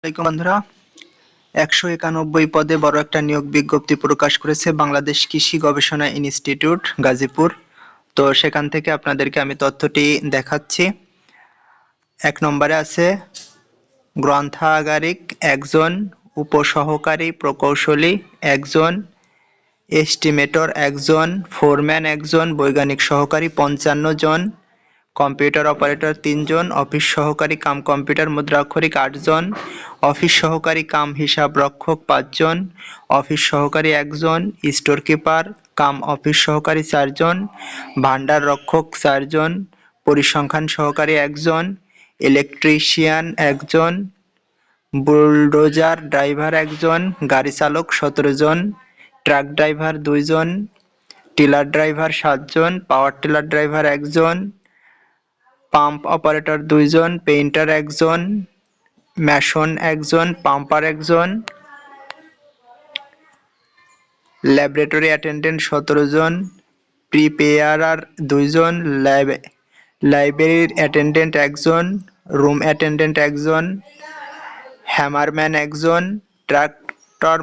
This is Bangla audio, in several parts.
আসসালামু আলাইকুম বন্ধুরা। ১৯১ পদে বড় একটা নিয়োগ বিজ্ঞপ্তি প্রকাশ করেছে বাংলাদেশ কৃষি গবেষণা ইনস্টিটিউট গাজীপুর। তো সেখান থেকে আপনাদেরকে আমি তথ্যটি দেখাচ্ছি। ১ নম্বরে আছে গ্রন্থাগারিক একজন, উপসহকারী প্রকৌশলী একজন, এস্টিমেটর একজন, ফোরম্যান একজন, বৈজ্ঞানিক সহকারী ৫৫ জন, কম্পিউটার অপারেটর ৩ জন, অফিস সহকারী কাম কম্পিউটার মুদ্রাক্ষরিক ৮ জন, অফিস সহকারী কাম হিসাব রক্ষক ৫ জন, অফিস সহকারী ১ জন, স্টোর কিপার কাম অফিস সহকারী ৪ জন, ভান্ডার রক্ষক ৪ জন, পরিসংখ্যান সহকারী ১ জন, ইলেকট্রিশিয়ান ১ জন, বুলডোজার ড্রাইভার ১ জন, গাড়ি চালক ১৭ জন, ট্রাক ড্রাইভার ২ জন, টিলার ড্রাইভার ৭ জন, পাওয়ার টিলার ড্রাইভার ১ জন, পাম্প অপারেটর ২ জন, পেইন্টার ১ জন, ম্যাসন ১ জন, পাম্পার ১ জন, ল্যাবরেটরি অ্যাটেন্ডেন্ট ১৭ জন, প্রিপেয়ারার ২ জন, লাইব্রেরির অ্যাটেন্ডেন্ট ১ জন, রুম অ্যাটেন্ডেন্ট ১ জন, হ্যামারম্যান ১ জন, ট্রাক্টর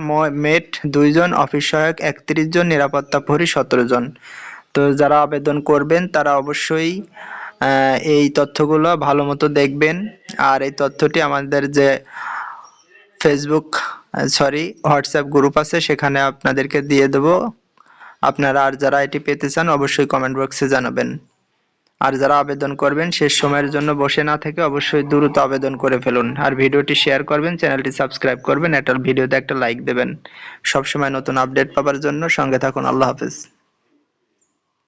মেট ২ জন, অফিস সহায়ক ৩১ জন, নিরাপত্তা প্রহরী ১৭ জন। তো যারা আবেদন করবেন তারা অবশ্যই এই তথ্যগুলো ভালো মতো দেখবেন। আর এই তথ্যটি আমাদের যে হোয়াটসঅ্যাপ গ্রুপ আছে সেখানে আপনাদেরকে দিয়ে দেব। আপনারা আর যারা এটি পেতে চান অবশ্যই কমেন্ট বক্সে জানাবেন। আর যারা আবেদন করবেন শেষ সময়ের জন্য বসে না থেকে অবশ্যই দ্রুত আবেদন করে ফেলুন। আর ভিডিওটি শেয়ার করবেন, চ্যানেলটি সাবস্ক্রাইব করবেন, ভিডিওতে একটা লাইক দেবেন। সবসময় নতুন আপডেট পাওয়ার জন্য সঙ্গে থাকুন। আল্লাহ হাফেজ।